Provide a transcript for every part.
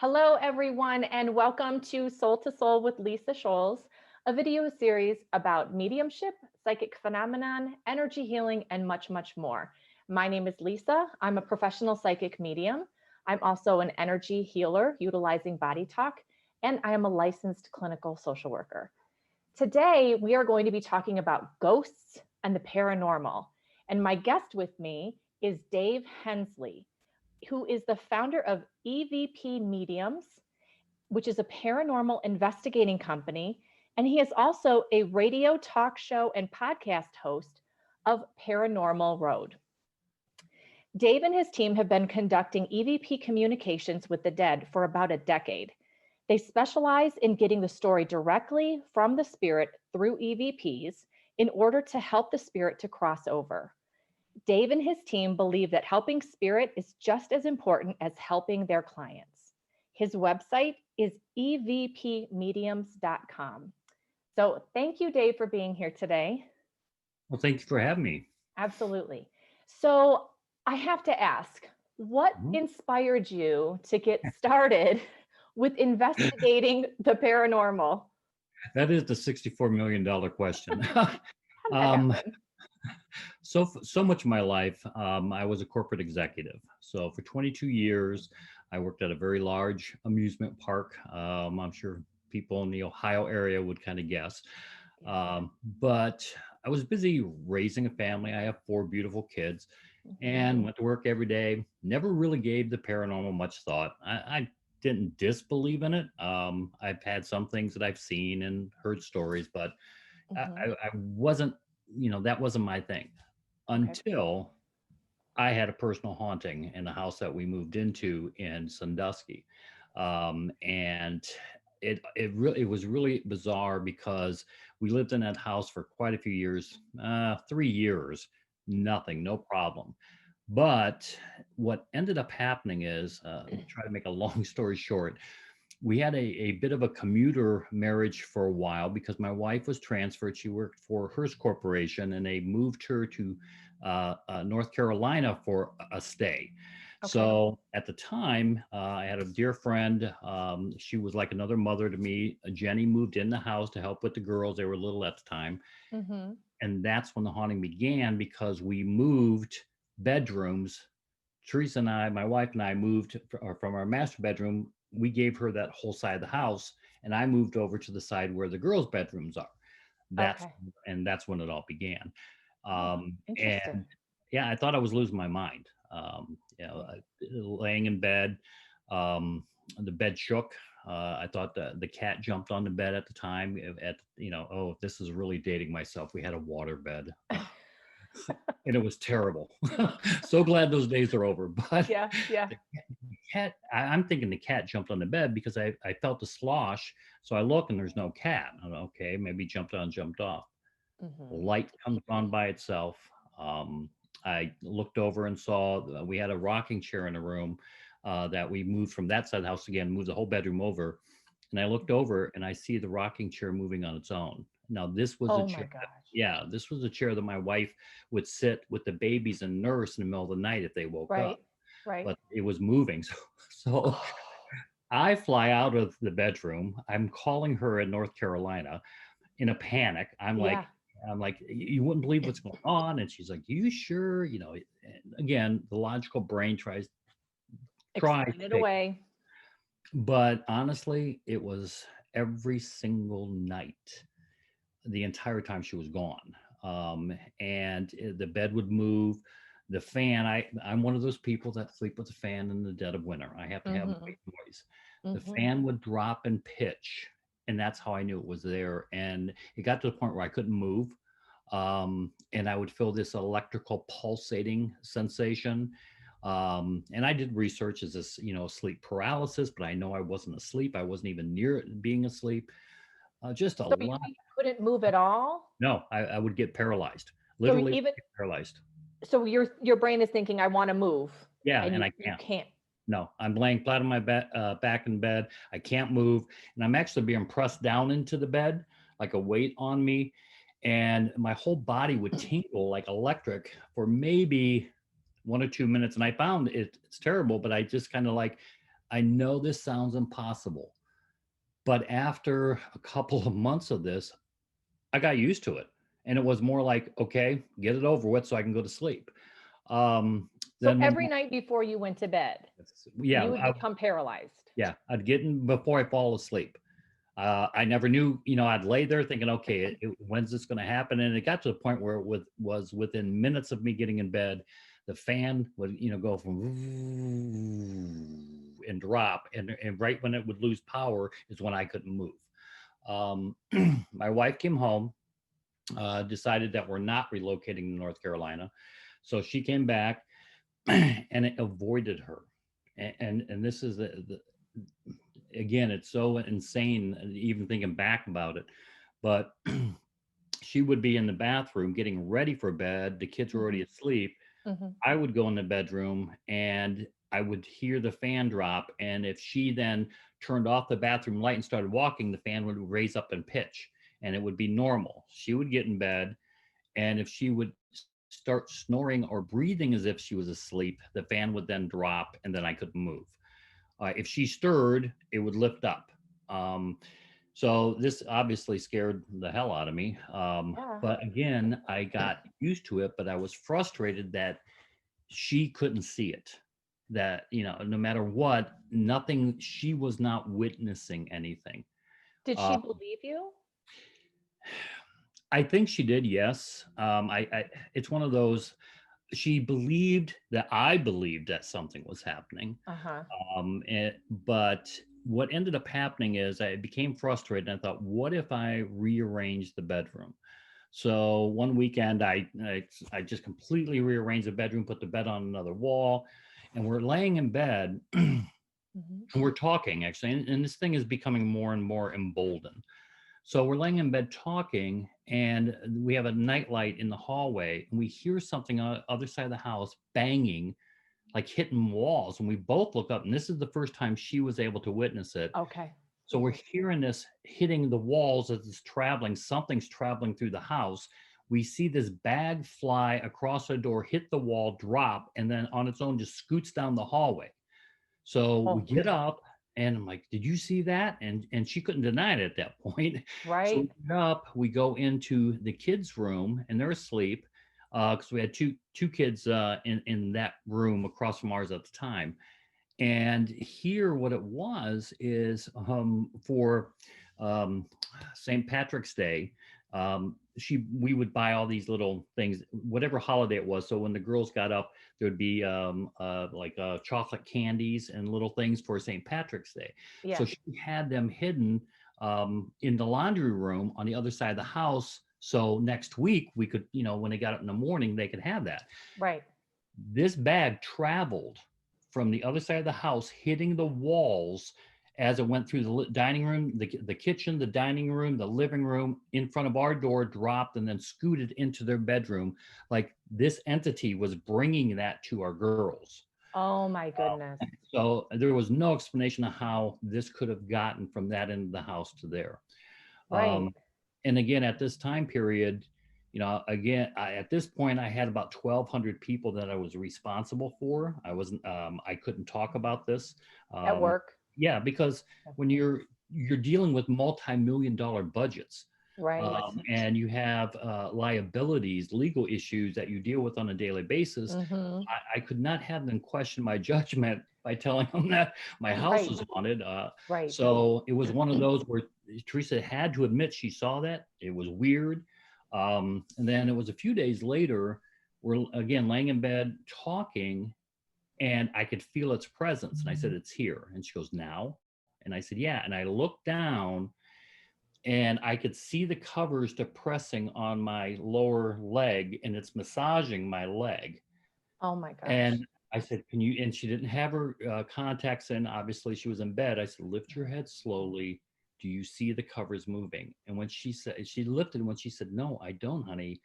Hello, everyone, and welcome to Soul with Lisa Scholz, a video series about mediumship, psychic phenomenon, energy healing, and much, much more. My name is Lisa. I'm a professional psychic medium. I'm also an energy healer utilizing body talk, and I am a licensed clinical social worker. Today, we are going to be talking about ghosts and the paranormal. And my guest with me is Dave Hensley, who is the founder of EVP Mediums, which is a paranormal investigating company. And he is also a radio talk show and podcast host of Paranormal Road. Dave and his team have been conducting EVP communications with the dead for about a decade. They specialize in getting the story directly from the spirit through EVPs in order to help the spirit to cross over. Dave and his team believe that helping spirit is just as important as helping their clients. His website is evpmediums.com. So thank you, Dave, for being here today. Well, thank you for having me. Absolutely. So I have to ask, what Mhm. inspired you to get started with investigating the paranormal? That is the $64 million question. How did that um, happen? so much of my life, I was a corporate executive. So for 22 years, I worked at a very large amusement park. I'm sure people in the Ohio area would kind of guess. But I was busy raising a family. I have four beautiful kids and went to work every day. Never really gave the paranormal much thought. I didn't disbelieve in it. I've had some things that I've seen and heard stories, but I wasn't, that wasn't my thing Okay. until I had a personal haunting in the house that we moved into in Sandusky. And it was really bizarre because we lived in that house for quite a few years, 3 years, nothing, no problem. But what ended up happening is, try to make a long story short, we had a bit of a commuter marriage for a while because my wife was transferred. She worked for Hearst Corporation and they moved her to North Carolina for a stay. Okay. So at the time, I had a dear friend. She was like another mother to me. Jenny moved in the house to help with the girls. They were little at the time. Mm-hmm. And that's when the haunting began because we moved bedrooms. Teresa and I, my wife and I moved from our master bedroom. We gave her that whole side of the house, and I moved over to the side where the girls' bedrooms are. That's Okay. that's when it all began. Oh, And interesting. yeah, I thought I was losing my mind. Laying in bed, the bed shook. I thought the cat jumped on the bed at the time. Oh, this is really dating myself. We had a water bed, and it was terrible. So glad those days are over. But Yeah, yeah. the cat, I'm thinking the cat jumped on the bed because I felt the slosh. So I look and there's no cat. I'm okay, maybe jumped on, jumped off. Mm-hmm. Light comes on by itself. I looked over and saw we had a rocking chair in the room that we moved from that side of the house again, moved the whole bedroom over. And I looked over and I see the rocking chair moving on its own. Now, this was a Oh my chair that, gosh. yeah, this was a chair that my wife would sit with the babies and nurse in the middle of the night if they woke up, Right, right. but it was moving. So Oh, I fly out of the bedroom. I'm calling her in North Carolina in a panic. yeah. I'm like, you wouldn't believe what's going on. And she's like, you sure? Again, the logical brain tries Explain to it take, away. but honestly, it was every single night, the entire time she was gone. And the bed would move. The fan, I'm one of those people that sleep with the fan in the dead of winter. I have to have Mm-hmm. white noise. The Mm-hmm. fan would drop and pitch, and that's how I knew it was there. And it got to the point where I couldn't move. And I would feel this electrical pulsating sensation. And I did research, is this, sleep paralysis, but I know I wasn't asleep. I wasn't even near being asleep. Just a So you lot. couldn't move at all? No, I would get paralyzed, So literally even get paralyzed. so your brain is thinking, I want to move, Yeah, and and you I you can't. can't. No, I'm laying flat on my back in bed. I can't move, and I'm actually being pressed down into the bed, like a weight on me, and my whole body would tingle like electric for maybe 1 or 2 minutes. And I found it's terrible, but I just kind of like I know this sounds impossible, but after a couple of months of this, I got used to it. And it was more like, okay, get it over with so I can go to sleep. Um, So then one, every night before you went to bed, yeah, you would become paralyzed. yeah, I'd get in before I fall asleep. I never knew, I'd lay there thinking, okay, when's this going to happen? And it got to the point where was within minutes of me getting in bed, the fan would, go from and drop. And right when it would lose power is when I couldn't move. Um, my wife came home, decided that we're not relocating to North Carolina. So she came back and it avoided her. And this is again, it's so insane, even thinking back about it. But she would be in the bathroom getting ready for bed. The kids were already Mhm. asleep. Mhm. I would go in the bedroom and I would hear the fan drop. And if she then turned off the bathroom light and started walking, the fan would raise up and pitch and it would be normal. She would get in bed. And if she would start snoring or breathing as if she was asleep, the fan would then drop and then I couldn't move. If she stirred, it would lift up. Um, so this obviously scared the hell out of me. Yeah. But again, I got used to it, but I was frustrated that she couldn't see it. That, no matter what, nothing, she was not witnessing anything. Did Uh, she believe you? I think she did, yes. It's one of those, she believed that I believed that something was happening. Uh-huh. But what ended up happening is I became frustrated and I thought, what if I rearranged the bedroom? So one weekend, I just completely rearranged the bedroom, put the bed on another wall, and we're laying in bed and Mhm. we're talking actually, and this thing is becoming more and more emboldened. So we're laying in bed talking, and we have a nightlight in the hallway, and we hear something on the other side of the house banging, like hitting walls. And we both look up, and this is the first time she was able to witness it. Okay. So we're hearing this hitting the walls as it's traveling. Something's traveling through the house. We see this bag fly across our door, hit the wall, drop, and then on its own just scoots down the hallway. So we Oh, get up and I'm like, did you see that? And she couldn't deny it at that point. So we right. get up, we go into the kids' room and they're asleep. Because we had two kids in that room across from ours at the time. And here, what it was is for um, St. Patrick's Day, we would buy all these little things, whatever holiday it was. So when the girls got up, there would be like chocolate candies and little things for St. Patrick's Day. So Yeah. she had them hidden in the laundry room on the other side of the house. So next week we could, when they got up in the morning, they could have that. Right. This bag traveled from the other side of the house, hitting the walls as it went through the dining room, the kitchen, the dining room, the living room, in front of our door, dropped, and then scooted into their bedroom. Like this entity was bringing that to our girls. Oh my goodness. So there was no explanation of how this could have gotten from that end of the house to there. Right. And again, at this time period, at this point, I had about 1,200 people that I was responsible for. I couldn't talk about this. At Um, work. yeah, because when you're dealing with multi-million dollar budgets, Right. and you have liabilities, legal issues that you deal with on a daily basis, Mhm. I could not have them question my judgment by telling them that my house Right. was haunted. Right. So it was one of those where Teresa had to admit she saw that. It was weird. And then it was a few days later, we're again laying in bed talking, and I could feel its presence. And I said, "It's here." And she goes, "Now?" And I said, "Yeah." And I looked down and I could see the covers depressing on my lower leg and it's massaging my leg. Oh my gosh. And I said, "Can you?" And she didn't have her contacts in. Obviously, she was in bed. I said, "Lift your head slowly. Do you see the covers moving?" And when she said, she lifted, and when she said, "No, I don't, honey,"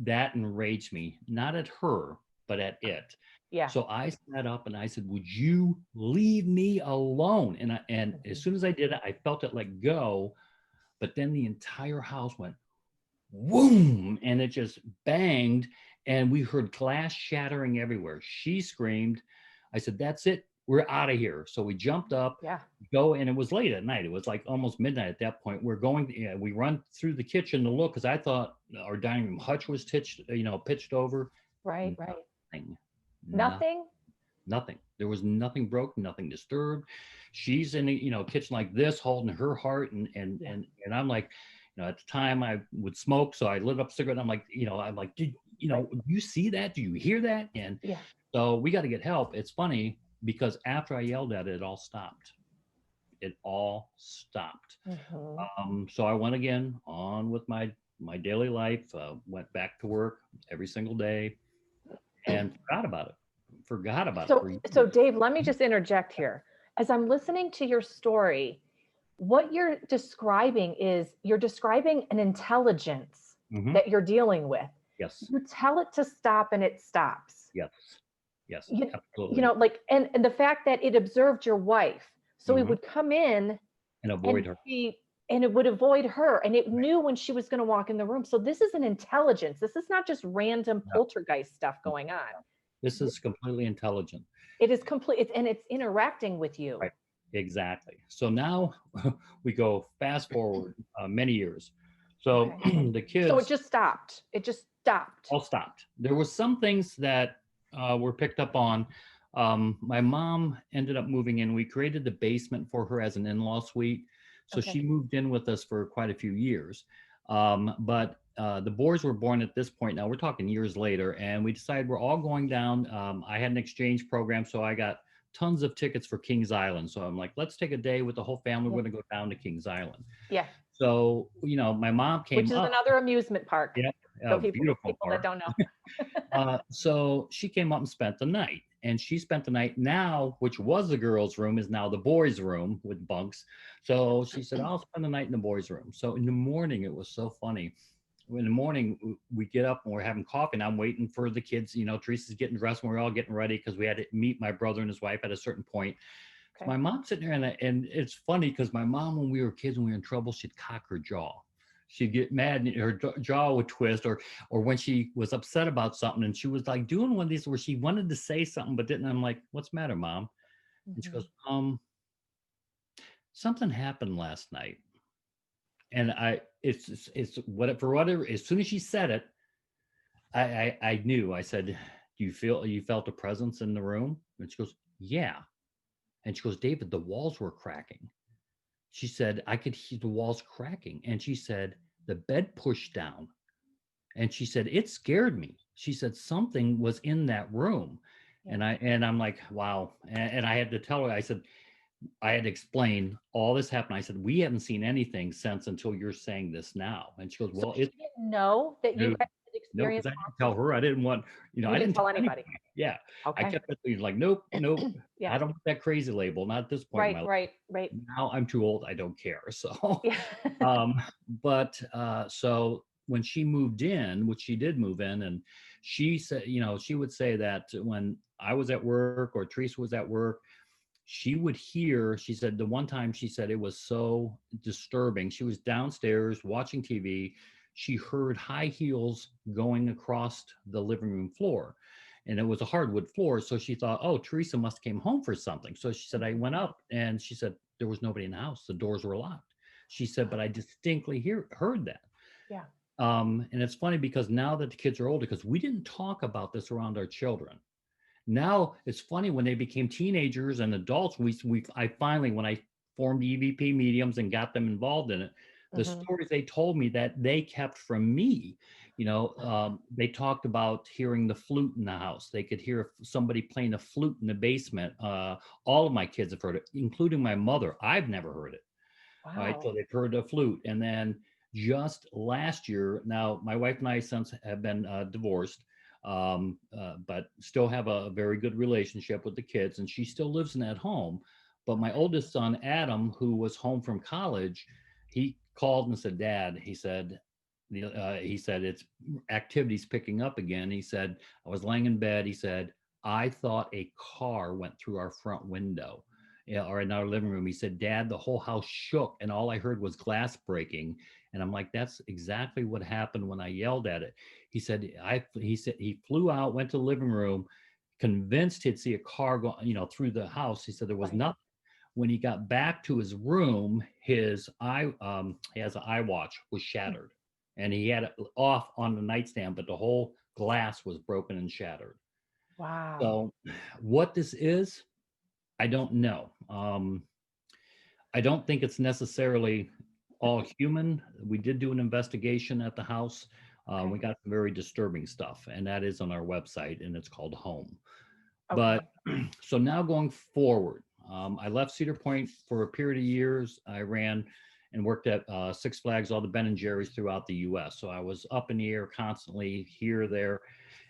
that enraged me, not at her, but at it. Yeah. So I sat up and I said, "Would you leave me alone?" And as Mhm. soon as I did it, I felt it let go. But then the entire house went whoom, and it just banged, and we heard glass shattering everywhere. She screamed. I said, "That's it. we're out of here. So we jumped up, Yeah. go, and it was late at night. It was like almost midnight at that point. We're going, yeah, we run through the kitchen to look because I thought our dining room hutch was pitched over. Right. Right. Nothing, nothing, Nothing. nothing. There was nothing broken, nothing disturbed. She's in the kitchen like this, holding her heart, Yeah. and I'm like, at the time I would smoke, so I lit up a cigarette. I'm like, did Right. do you see that? Do you hear that? And Yeah. so we got to get help. It's funny because after I yelled at it, it all stopped. It all stopped. Hmm. So I went again on with my daily life. Went back to work every single day and forgot about it. Forgot about it So, for so years. Dave, let me just interject here. As I'm listening to your story, what you're describing is you're describing an intelligence Hmm. that you're dealing with. Yes, You tell it to stop and it stops. yes, yes, You, absolutely. like, and the fact that it observed your wife, so it Hmm. would come in And and avoid her. be, and it would avoid her, and it knew when she was going to walk in the room. So this is an intelligence. This is not just random No, poltergeist stuff no, going on. no. This is completely intelligent. It is complete, and it's interacting with you. Right. Exactly. So now we go fast forward many years. So Okay. the So it kids just stopped. It just stopped. all stopped. There was some things that were picked up on. My mom ended up moving in. We created the basement for her as an in-law suite. So Okay. she moved in with us for quite a few years. But the boys were born at this point. Now we're talking years later, and we decided we're all going down. I had an exchange program, so I got tons of tickets for Kings Island. So I'm like, let's take a day with the whole family. Yeah. We're going to go down to Kings Island. Yeah. So, my mom Which came is up. another amusement park. Yeah, So a people beautiful people that park. don't know. So she came up and spent the night. And she spent the night now, which was the girls' room, is now the boys' room with bunks. So she said, I'll spend the night in the boys' room. So in the morning, it was so funny. In the morning, we get up and we're having coffee, and I'm waiting for the kids. Teresa's getting dressed, and we're all getting ready because we had to meet my brother and his wife at a certain point. So Okay. my mom's sitting there, and it's funny because my mom, when we were kids, when we were in trouble, she'd cock her jaw. She'd get mad, and her jaw would twist, or when she was upset about something, and she was like doing one of these where she wanted to say something but didn't. I'm like, "What's the matter, Mom?" And she Mhm. goes, "Something happened last night." And it's whatever. As soon as she said it, I knew. I said, "Do you felt a presence in the room?" And she goes, "Yeah." And she goes, "David, the walls were cracking." She said, "I could hear the walls cracking." And she said, "The bed pushed down." And she said, "It scared me." She said, "Something was in that room." Yeah. And I'm like, wow. And I had to tell her, I said, I had to explain all this happened. I said, "We haven't seen anything since until you're saying this now." And she goes, So "Well, she it's didn't know that you no, had no, because experienced I didn't tell hauntings? her. I didn't want, You I didn't didn't tell tell anybody. anybody. Yeah. I Okay. kept it like, nope, nope. Yeah. I don't want that crazy label. Not at this point in Right, my life. right, right. Now I'm too old. I don't care. So Yeah. Um, so when she moved in, which she did move in, and she said, she would say that when I was at work or Teresa was at work, she would hear, she said the one time she said it was so disturbing. She was downstairs watching TV. She heard high heels going across the living room floor. And it was a hardwood floor. So she thought, oh, Teresa must have came home for something. So she said, I Mhm. went up and she said, there was nobody in the house. The doors were locked. She said, but I distinctly heard that. Yeah. And it's funny because now that the kids are older, because we didn't talk about this around our children. Now it's funny when they became teenagers and adults. I finally, when I formed EVP mediums and got them involved in it, the Mhm. stories they told me that they kept from me. They talked about hearing the flute in the house. They could hear somebody playing a flute in the basement. All of my kids have heard it, including my mother. I've never heard it. All right, so Wow. they've heard the flute, and then just last year, now my wife and I since have been divorced, but still have a very good relationship with the kids, and she still lives in that home. But my Okay. oldest son, Adam, who was home from college, he called and said, "Dad," he said it's activities picking up again. He said, "I was laying in bed." He said, "I thought a car went through our front window." Yeah, or in our living room. He said, "Dad, the whole house shook, and all I heard was glass breaking." And I'm like, "That's exactly what happened when I yelled at it." He said, he flew out, went to the living room, convinced he'd see a car go, through the house. He said there was Right. nothing. When he got back to his room, he has an eye watch was Mm. shattered, and he had it off on the nightstand, but the whole glass was broken and shattered. Wow. So, what this is, I don't know. I don't think it's necessarily all human. We did do an investigation at the house. We Okay. got some very disturbing stuff, and that is on our website, and it's called Home. But Okay. so now going forward, I left Cedar Point for a period of years. I ran and worked at Six Flags, all the Ben and Jerry's throughout the U.S. So I was up in the air constantly, here, there.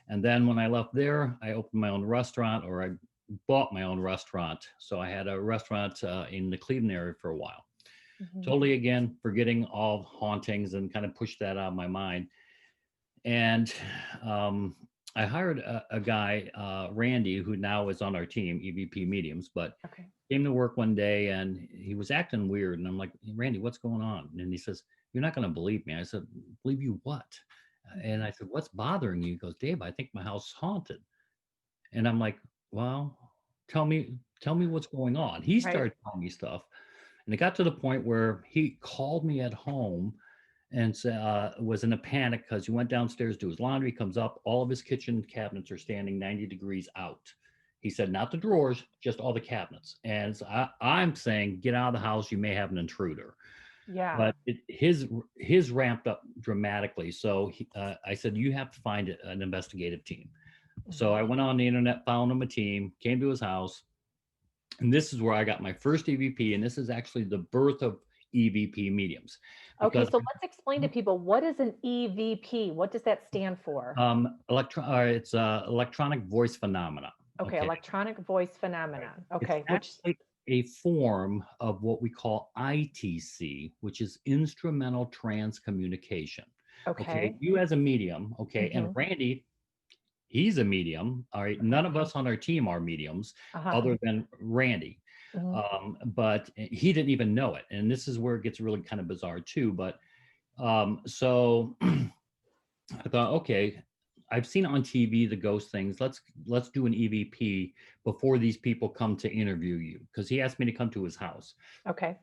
And then when I left there, I opened my own restaurant, or I bought my own restaurant. So I had a restaurant in the Cleveland area for a while. Mhm. Totally, again, forgetting all hauntings and kind of pushed that out of my mind. And I hired a guy, Randy, who now is on our team, EVP Mediums, but Okay. came to work one day and he was acting weird. And I'm like, Randy, what's going on? And he says, you're not going to believe me. I said, believe you what? And Mhm. I said, what's bothering you? He goes, Dave, I think my house is haunted. And I'm like, well, tell me what's going on. He Right. started telling me stuff. And it got to the point where he called me at home and was in a panic because he went downstairs to his laundry, comes up, all of his kitchen cabinets are standing 90 degrees out. He said, not the drawers, just all the cabinets. And so I'm saying, get out of the house. You may have an intruder. Yeah. But his ramped up dramatically. So I said, you have to find an investigative team. So Mhm. I went on the internet, found him a team, came to his house, and this is where I got my first EVP, and this is actually the birth of EVP mediums, Okay, because so let's explain to people, what is an EVP? What does that stand for? it's electronic voice phenomena. Okay, Okay, electronic voice right. phenomenon. It's Okay, which actually a form of what we call ITC, which is instrumental trans communication. Okay, okay. you as a medium, okay, and Mhm. Randy, he's a medium. All right, Okay. none of us on our team are mediums, Uh-huh. other than Randy. Mhm. But he didn't even know it, and this is where it gets really kind of bizarre too. But so I thought, okay, I've seen on TV the ghost things. Let's do an EVP before these people come to interview you, because he asked me to come to his house. Okay.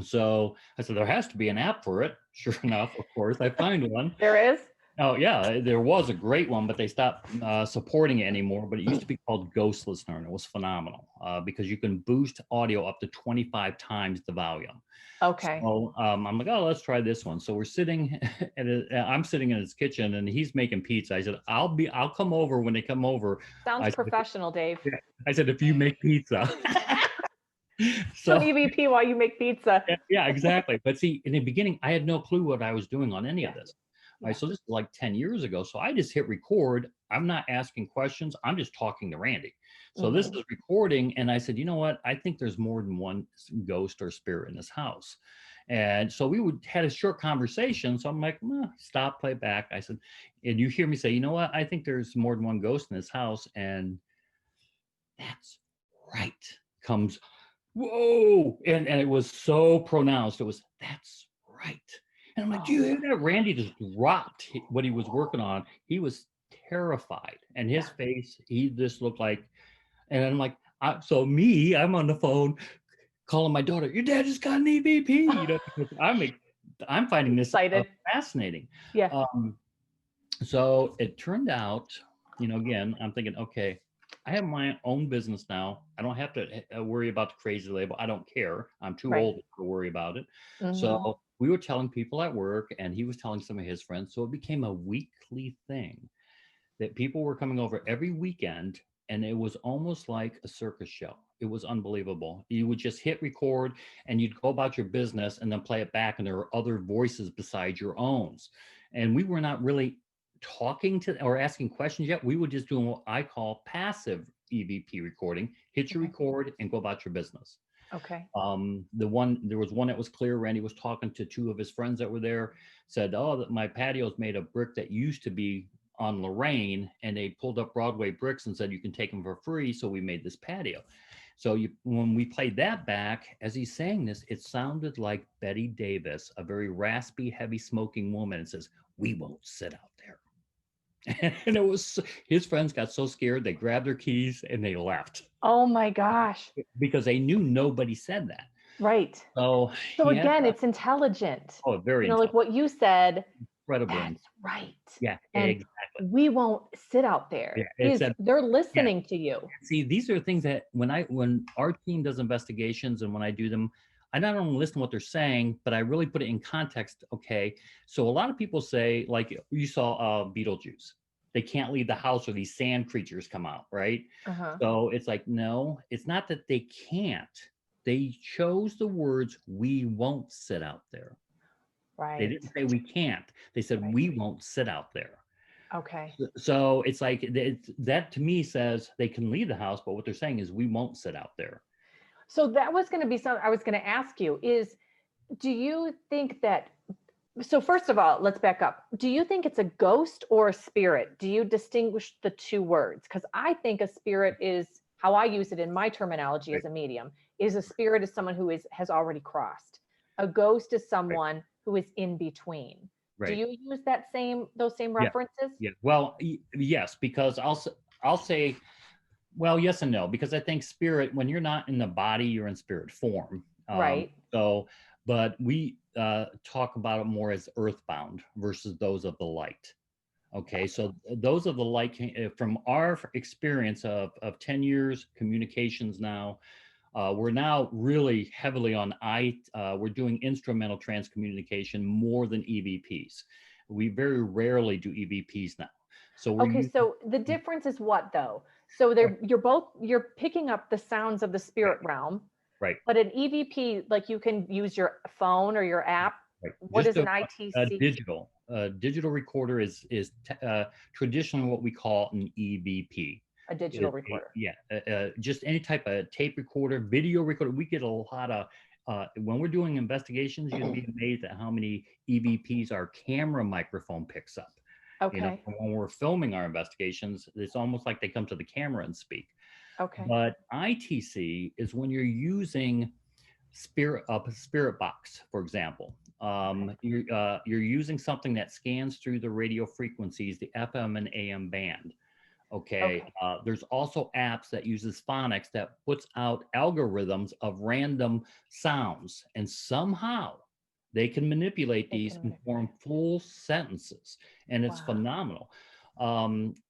So I said there has to be an app for it. Sure enough, of course, I find one. There is? Oh yeah, there was a great one, but they stopped supporting it anymore. But it used to be called Ghost Listener, and it was phenomenal because you can boost audio up to 25 times the volume. Okay. So I'm like, oh, let's try this one. So we're sitting I'm sitting in his kitchen, and he's making pizza. I said, I'll come over when they come over. Sounds I said, professional, Dave. yeah. I said, if you make pizza. So So EVP while you make pizza. yeah, exactly. But see, in the beginning, I had no clue what I was doing on any of Yeah. this. All right, Yeah. so this is like 10 years ago. So I just hit record. I'm not asking questions. I'm just talking to Randy. So this Mhm. is recording. And I said, you know what? I think there's more than one ghost or spirit in this house. And so we would had a short conversation. So I'm like, stop, play back. I said, and you hear me say, you know what? I think there's more than one ghost in this house. And that's right. Comes, whoa. And it was so pronounced. It was, that's right. And I'm like, do Oh, you hear that? Randy just dropped what he was working on. He was terrified. And his yeah. face, he just looked like, and I'm like, so me, I'm on the phone calling my daughter, your dad just got an EVP, because I'm finding this Excited. fascinating. Yeah. Um, so it turned out, again, I'm thinking, okay, I have my own business now. I don't have to worry about the crazy label. I don't care. I'm too Right. old to worry about it. Mhm. So we were telling people at work, and he was telling some of his friends. So it became a weekly thing that people were coming over every weekend, and it was almost like a circus show. It was unbelievable. You would just hit record and you'd go about your business and then play it back, and there were other voices besides your own. And we were not really talking to or asking questions yet. We were just doing what I call passive EVP recording. Hit your Okay. record and go about your business. Okay. There was one that was clear. Randy was talking to two of his friends that were there, said, oh, that my patio is made of brick that used to be on Lorraine, and they pulled up Broadway bricks and said you can take them for free. So we made this patio. So when we played that back, as he's saying this, it sounded like Betty Davis, a very raspy, heavy smoking woman, and says, we won't sit out there. And it was his friends got so scared they grabbed their keys and they left Oh my gosh. because they knew nobody said that. Right. So So he had again, to, it's intelligent. oh, very Like intelligent, what you said, incredibly, that's right. yeah, And exactly. we won't sit out Yeah, there. it's a, They're yeah. listening to you. See, these are things that when our team does investigations and when I do them, I not only listen to what they're saying, but I really put it in context. Okay, so a lot of people say, like you saw Beetlejuice, they can't leave the house or these sand creatures come out, right? Uh-huh. So it's like, no, it's not that they can't. They chose the words, "We won't sit out there." They Right. didn't say we can't. They said Right. we won't sit out there. Okay. So it's like that to me says they can leave the house, but what they're saying is we won't sit out there. So that was going to be something I was going to ask you is, do you think that, so first of all, let's back up. Do you think it's a ghost or a spirit? Do you distinguish the two words? Because I think a spirit is how I use it in my terminology Right, as a medium, is a spirit is someone who has already crossed. A ghost is right, someone who is in between. Do right. you use those same Yeah, references? yeah. Well, yes, because I'll say, well, yes and no, because I think spirit, when you're not in the body, you're in spirit form. Right. So, but we talk about it more as earthbound versus those of the light. Okay, so those of the light, from our experience of 10 years communications now, we're now really heavily on we're doing instrumental transcommunication more than EVPs. We very rarely do EVPs now. So we're Okay, using, so the difference is what though? So you're picking up the sounds of the right, spirit realm, right, but an EVP, like you can use your phone or your app. right. What Just is an a ITC? digital recorder is traditionally what we call an EVP. A digital recorder. Yeah, just any type of tape recorder, video recorder. We get a lot of when we're doing investigations. You'd be amazed at how many EVPs our camera microphone picks up. You know, Okay. when we're filming our investigations, it's almost like they come to the camera and speak. Okay. But ITC is when you're using a spirit box, for example. Okay. You're using something that scans through the radio frequencies, the FM and AM band. Okay. Okay. There's also apps that uses phonics that puts out algorithms of random sounds, and somehow they can manipulate They these can and manipulate. form full sentences, and it's Wow. phenomenal.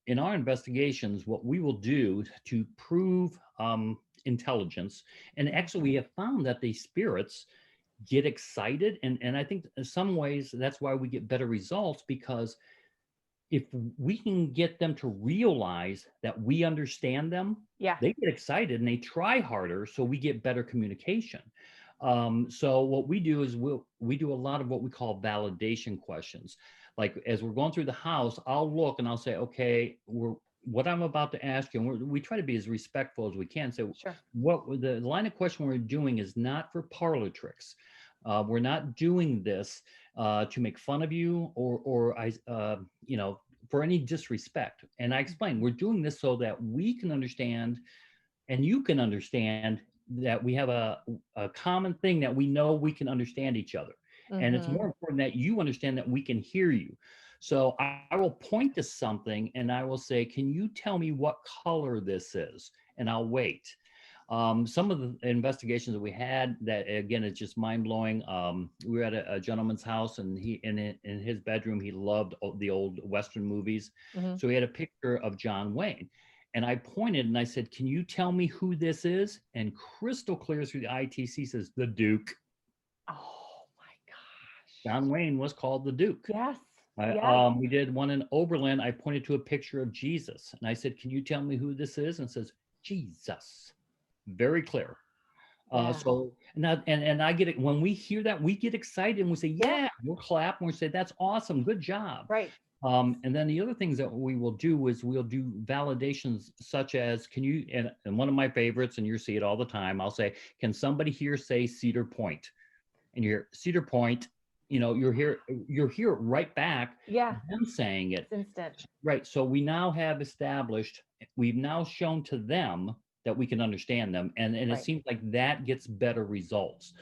In our investigations, what we will do to prove intelligence, and actually we have found that these spirits get excited, and I think in some ways that's why we get better results, because if we can get them to realize that we understand them, Yeah. they get excited and they try harder, so we get better communication. So what we do is we do a lot of what we call validation questions. Like as we're going through the house, I'll look and I'll say, okay, what I'm about to ask you, and we try to be as respectful as we can. So Sure. what the line of question we're doing is not for parlor tricks. We're not doing this to make fun of you or you know, for any disrespect. And I explain, Mhm. we're doing this so that we can understand and you can understand that we have a common thing that we know we can understand each other. And it's Mhm. more important that you understand that we can hear you. So I will point to something and I will say, can you tell me what color this is? And I'll wait. Some of the investigations that we had that again, it's just mind blowing. We were at a gentleman's house and in his bedroom, he loved the old Western movies. Mhm. So he had a picture of John Wayne. And I pointed and I said, can you tell me who this is? And crystal clear through the ITC says, the Duke. Oh my gosh. John Wayne was called the Duke. Yes. Yes. We did one in Oberlin. I pointed to a picture of Jesus and I said, can you tell me who this is? And it says, Jesus. Very clear. Yeah. So I get it when we hear that, we get excited and we say, Yeah. yeah, we'll clap and we say, that's awesome, good job. Right. And then the other things that we will do is we'll do validations such as, can you, and one of my favorites, and you see it all the time, I'll say, can somebody here say Cedar Point? And you hear Cedar Point, you know, you're here right back, Yeah. them saying it. It's instant. Right. So we now have established, we've now shown to them that we can understand them. And it Right. seems like that gets better results.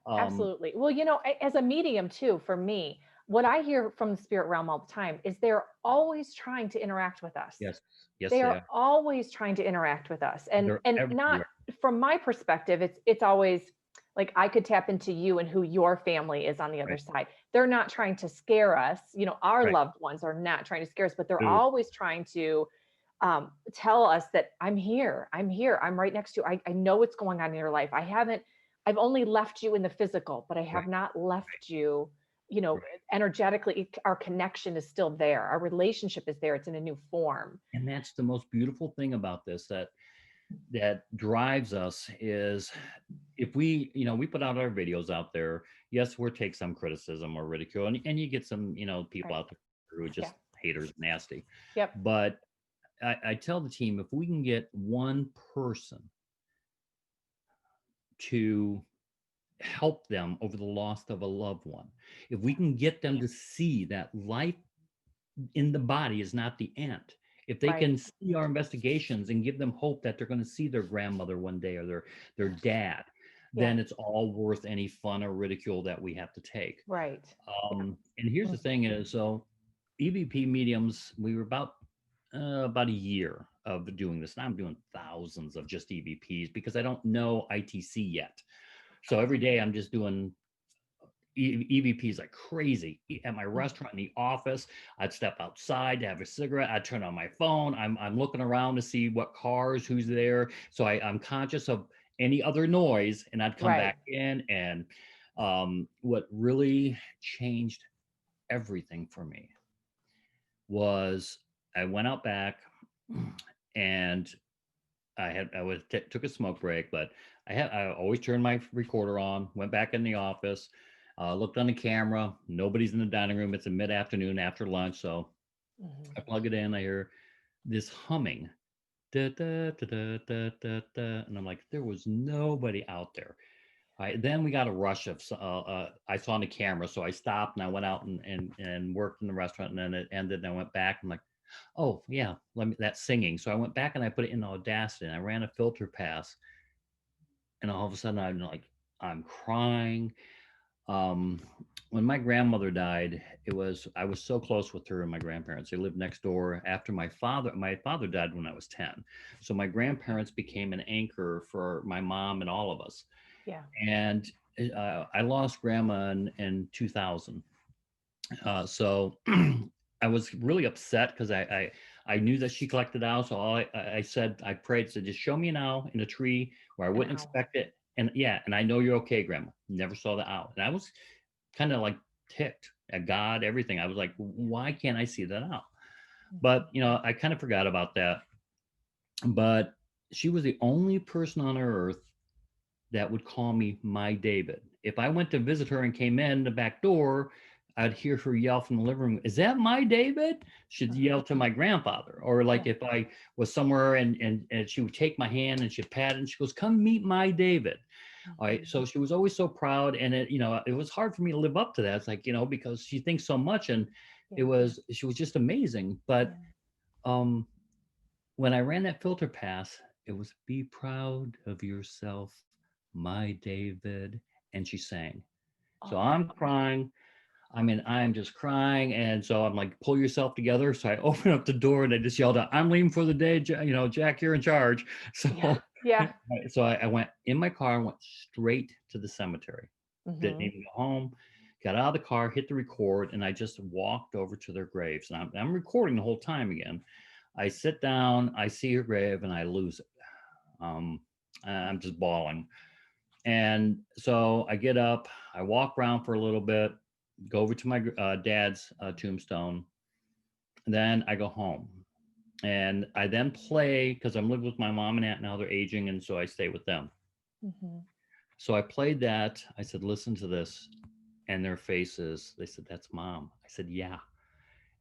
Um, Absolutely. Well, as a medium too, for me, what I hear from the spirit realm all the time is they're always trying to interact with us. Yes. Yes, They they are are. always trying to interact with us. They're And not everywhere. from my perspective, it's always like I could tap into you and who your family is on the other Right. side. They're not trying to scare us. Our Right. loved ones are not trying to scare us, but they're Dude. always trying to tell us that I'm here. I'm here. I'm right next to you. I know what's going on in your life. I've only left you in the physical, but I Right. have not left you, Right. energetically. Our connection is still there. Our relationship is there. It's in a new form. And that's the most beautiful thing about this, that drives us is, if we, we put out our videos out there, yes, we'll take some criticism or ridicule, and you get some, people Right. out there who are Yeah. just haters, nasty. Yep. But I tell the team, if we can get one person to help them over the loss of a loved one, if we can get them to see that life in the body is not the end, if they Right. can see our investigations and give them hope that they're going to see their grandmother one day, or their dad, Yeah. then it's all worth any fun or ridicule that we have to take. Right. Yeah. And here's the Mhm. thing is, so EVP mediums, we were about a year of doing this. Now I'm doing thousands of just EVPs because I don't know ITC yet. So every day I'm just doing EVPs like crazy. At my restaurant, in the office, I'd step outside to have a cigarette. I'd turn on my phone. I'm looking around to see what cars, who's there. So I'm conscious of any other noise, and I'd come Right. back in. And what really changed everything for me was, I went out back, and took a smoke break, but I always turned my recorder on, went back in the office, looked on the camera. Nobody's in the dining room. It's a mid-afternoon after lunch, so Mhm. I plug it in. I hear this humming, da, da, da, da, da, da, da, and I'm like, there was nobody out there. Then we got a rush of, I saw on the camera, so I stopped and I went out and worked in the restaurant, and then it ended. And I went back. I'm like, oh yeah, that's singing. So I went back and I put it in Audacity, and I ran a filter pass, and all of a sudden I'm crying. Um, when my grandmother died, I was so close with her and my grandparents. They lived next door. After my father died when I was 10. So my grandparents became an anchor for my mom and all of us. Yeah. And I lost grandma in 2000. So I was really upset because I knew that she collected owls. So I said, I prayed, said, just show me an owl in a tree where I An wouldn't owl. expect it. And yeah, and I know you're okay, Grandma. Never saw the owl. And I was kind of like ticked at God, everything. I was like, why can't I see that owl? Mhm. But I kind of forgot about that. But she was the only person on earth that would call me my David. If I went to visit her and came in the back door, I'd hear her yell from the living room, "Is that my David?" She'd yell to my grandfather. Or like Yeah. if I was somewhere and she would take my hand and she'd pat it and she goes, "Come meet my David." All right. Mhm. So she was always so proud. And it was hard for me to live up to that. It's like, because she thinks so much, and Yeah. she was just amazing. But Yeah. um when I ran that filter pass, it was, "Be proud of yourself, my David." And she sang. So Oh. I'm crying. I mean, I'm just crying. And so I'm like, pull yourself together. So I open up the door and I just yelled out, "I'm leaving for the day. Jack, you're in charge." Yeah. So, Yeah. so I went in my car and went straight to the cemetery. Didn't Mhm. even go home. Got out of the car, hit the record, and I just walked over to their graves. And I'm recording the whole time again. I sit down, I see her grave, and I lose it. Um, I'm just bawling. And so I get up, I walk around for a little bit, go over to my dad's tombstone. Then I go home. And I then play, because I'm living with my mom and aunt now, they're aging, and so I stay with them. Mhm. So I played that. I said, "Listen to this." And their faces, they said, "That's Mom." I said, "Yeah."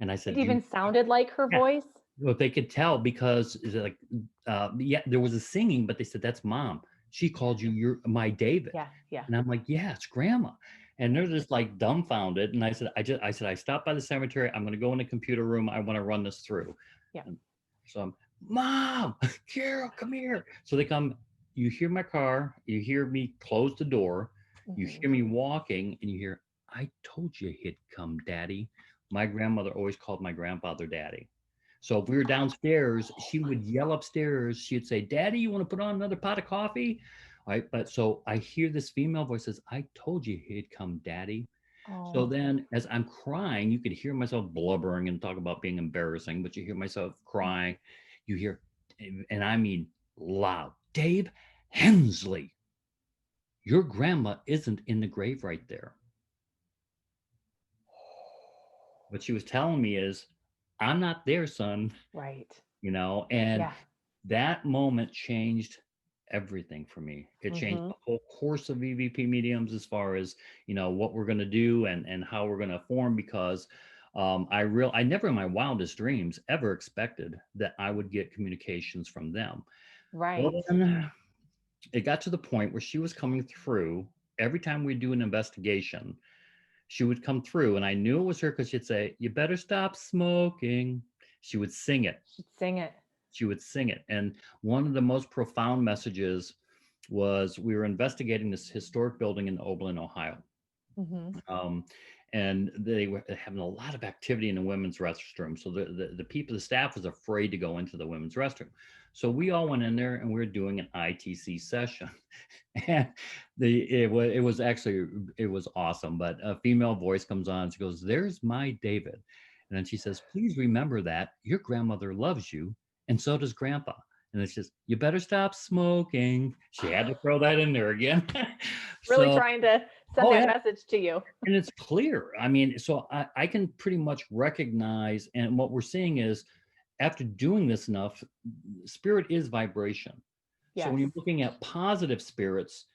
And I It said, "You, even sounded like her yeah." voice? Well, they could tell because is it like, yeah, there was a singing, but they said, "That's Mom. She called you, you're my David." Yeah. Yeah. And I'm like, "Yeah, it's Grandma." And Yeah. they're just like dumbfounded. And I said, "I stopped by the cemetery. I'm going to go in the computer room. I want to run this through." Yeah. And so I'm, "Mom, Carol, come here." So they come. You hear my car. You hear me close the door. You Mhm. hear me walking, and you hear, I told you he'd come, Daddy. My grandmother always called my grandfather Daddy. So if we were downstairs, she would yell upstairs. She'd say, Daddy, you want to put on another pot of coffee? All right. But so I hear this female voice says, I told you he'd come, Daddy. So Oh, then as I'm crying, you could hear myself blubbering and talk about being embarrassing, but you hear myself crying. You hear, and I mean loud, Dave Hensley, your grandma isn't in the grave right there. What she was telling me is, I'm not there, son, right. and Yeah. that moment changed everything for me. It changed Mm-hmm. the whole course of EVP mediums as far as, what we're going to do and how we're going to form because I never in my wildest dreams ever expected that I would get communications from them. Well, Right. then it got to the point where she was coming through every time we do an investigation. She would come through, and I knew it was her because she'd say, "You better stop smoking." She would sing it. Should sing it. She would sing it. And one of the most profound messages was we were investigating this historic building in Oberlin, Ohio. Mm-hmm. Um, and they were having a lot of activity in the women's restroom. So the people, the staff was afraid to go into the women's restroom. So we all went in there and we were doing an ITC session. And it was awesome. But a female voice comes on. She goes, "There's my David," and then she says, "Please remember that your grandmother loves you, and so does Grandpa." And it's just, "You better stop smoking." She had to throw that in there again. Really So, trying to send oh that yeah, message to you. and it's clear. I mean, so I can pretty much recognize, and what we're seeing is after doing this enough, spirit is vibration. So Yes. when you're looking at positive spirits,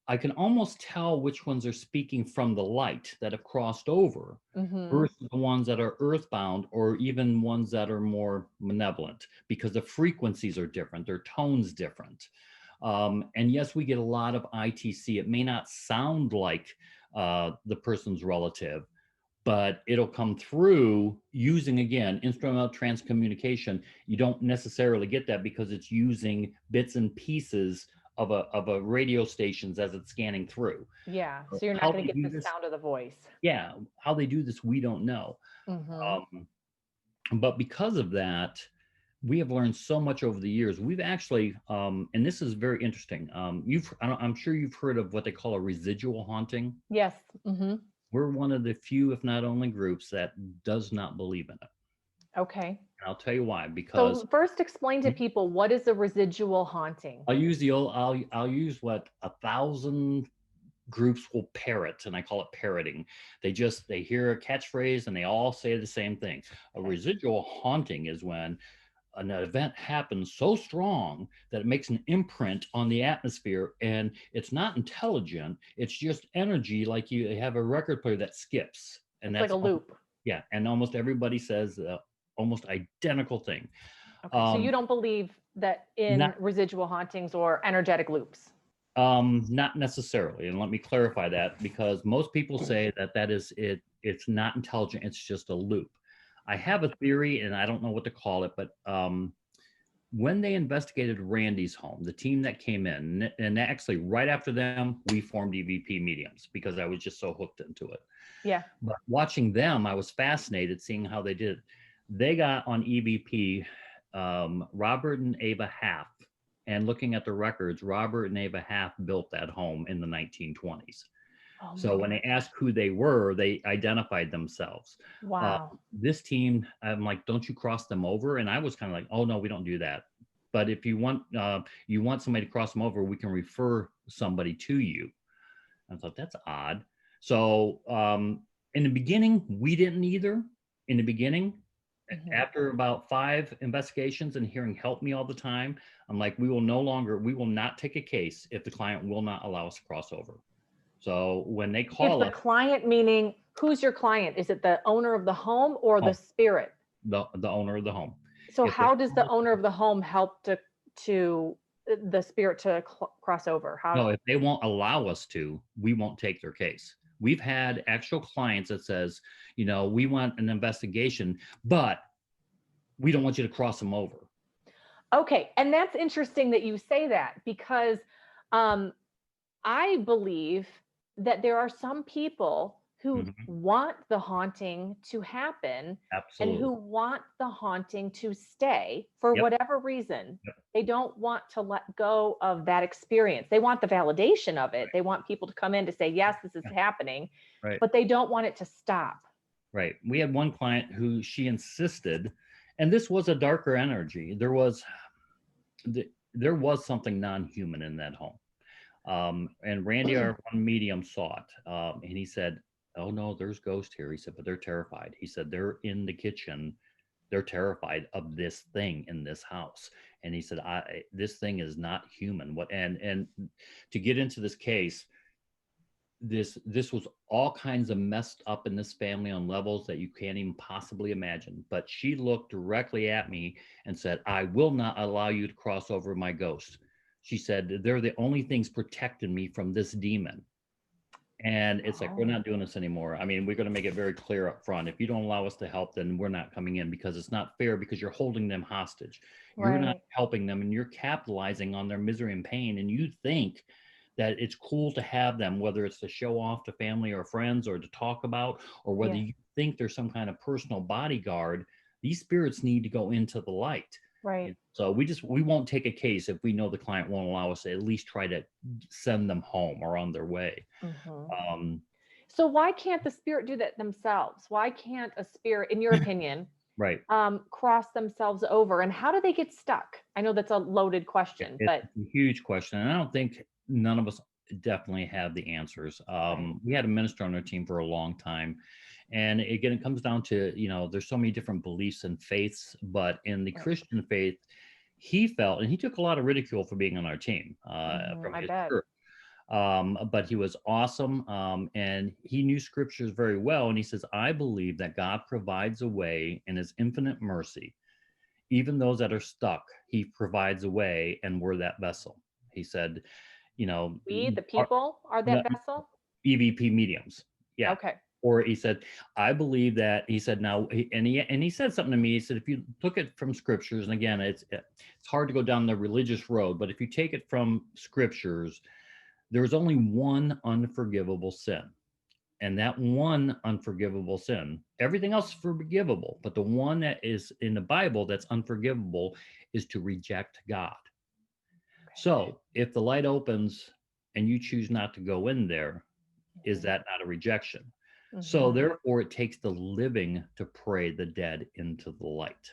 I can almost tell which ones are speaking from the light that have crossed over Mm-hmm. versus the ones that are earthbound or even ones that are more malevolent because the frequencies are different, their tones different. And yes, we get a lot of ITC. It may not sound like the person's relative, but it'll come through using, again, instrumental transcommunication. You don't necessarily get that because it's using bits and pieces of a radio stations as it's scanning through. Yeah. So you're not How going they to get do the this, sound of the voice. yeah, how they do this, we don't know. Mm-hmm. But because of that, we have learned so much over the years. We've actually, and this is very interesting. I'm sure you've heard of what they call a residual haunting. Yes. Mm-hmm. We're one of the few, if not only, groups that does not believe in it. Okay. And I'll tell you why. Because So first explain to people what is a residual haunting? I'll use what 1,000 groups will parrot, and I call it parroting. They hear a catchphrase and they all say the same thing. A Okay. residual haunting is when an event happens so strong that it makes an imprint on the atmosphere, and it's not intelligent, it's just energy, like you have a record player that skips, and It's like that's a loop. yeah, and almost everybody says almost identical thing. Okay. So you um don't believe that in not residual hauntings or energetic loops? not necessarily, and let me clarify that, because most people say that that is it, it's not intelligent, it's just a loop. I have a theory, and I don't know what to call it, but when they investigated Randy's home, the team that came in, and actually right after them, we formed EVP Mediums because I was just so hooked into it. Yeah. But watching them, I was fascinated seeing how they did it. They got on EVP Robert and Ava Half, and looking at the records, Robert and Ava Half built that home in the 1920s. Oh my So when they gosh. asked who they were, they identified themselves. Wow. This team, I'm like, don't you cross them over? And I was kind of like, oh no, we don't do that. But if you want somebody to cross them over, we can refer somebody to you. I thought that's odd. So in the beginning, we didn't either. In the beginning, Hmm. after about 5 investigations and hearing help me all the time, I'm like, we will not take a case if the client will not allow us to cross over. So when they If call the us, client, meaning who's your client? Is it the owner of the home or the home, spirit? the owner of the home, So if they how does the call us, owner of the home help to the spirit to cross over? How? no, if they won't allow us to, we won't take their case. We've had actual clients that says, we want an investigation, but we don't want you to cross them over. Okay, and that's interesting that you say that because um, I believe that there are some people who Mhm. want the haunting to happen and Absolutely. who want the haunting to stay for Yep. whatever reason. Yep. They don't want to let go of that experience. They want the validation of it. They want people to come in to say, yes, this is Yeah. happening, Right. but they don't want it to stop. Right. We had one client who she insisted, and this was a darker energy. There was something non-human in that home. And Randy, our one medium, saw it, and he said, "Oh no, there's ghosts here." He said, "But they're terrified." He said, "They're in the kitchen. They're terrified of this thing in this house." And he said, This thing is not human." What and to get into this case, this was all kinds of messed up in this family on levels that you can't even possibly imagine. But she looked directly at me and said, "I will not allow you to cross over my ghost." She said, "They're the only things protecting me from this demon." And it's like, we're Oh, not doing this anymore. I mean, we're going to make it very clear up front. If you don't allow us to help, then we're not coming in, because it's not fair, because you're holding them hostage. You're not right. helping them, and you're capitalizing on their misery and pain. And you think that it's cool to have them, whether it's to show off to family or friends or to talk about, or whether Yeah, you think there's some kind of personal bodyguard. These spirits need to go into the light. right. So we won't take a case if we know the client won't allow us to at least try to send them home or on their way. Mhm. Um, So why can't the spirit do that themselves? Why can't a spirit, in your opinion, right. cross themselves over? And how do they get stuck? I know that's a loaded question, It's but a huge question, and I don't think none of us definitely have the answers. right. We had a minister on our team for a long time, and again, it comes down to, there's so many different beliefs and faiths, but in the Right. Christian faith, he felt, and he took a lot of ridicule for being on our team from I his bet. church. But he was awesome, and he knew scriptures very well. And he says, "I believe that God provides a way in His infinite mercy. Even those that are stuck, He provides a way, and we're that vessel." He said, you know, We, the our, people, are the that vessel? EVP mediums. Yeah. Okay. Or he said, "I believe that," he said, "now," and he said something to me. He said, "If you look at from scriptures, and again, it's hard to go down the religious road, but if you take it from scriptures, there's only one unforgivable sin. And that one unforgivable sin, everything else is forgivable, but the one that is in the Bible that's unforgivable is to reject God. So if the light opens and you choose not to go in there, is Okay. that not a rejection? So Mhm. therefore, it takes the living to pray the dead into the light.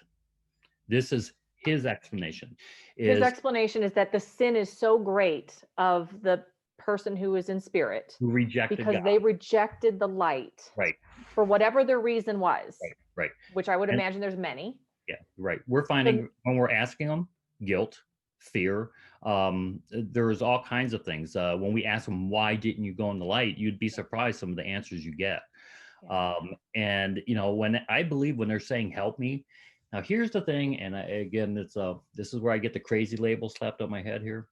This is his explanation. His Is explanation is that the sin is so great of the person who is in spirit who rejected because God. they rejected the light Right, for whatever their reason was, right, right. which I would And imagine there's many. yeah, right. We're So finding when we're asking them guilt, fear. There's all kinds of things. When we ask them, "Why didn't you go in the light?" You'd be surprised some of the answers you get. yeah. And when I believe when they're saying "help me," now here's the thing, and again, this is where I get the crazy label slapped on my head here.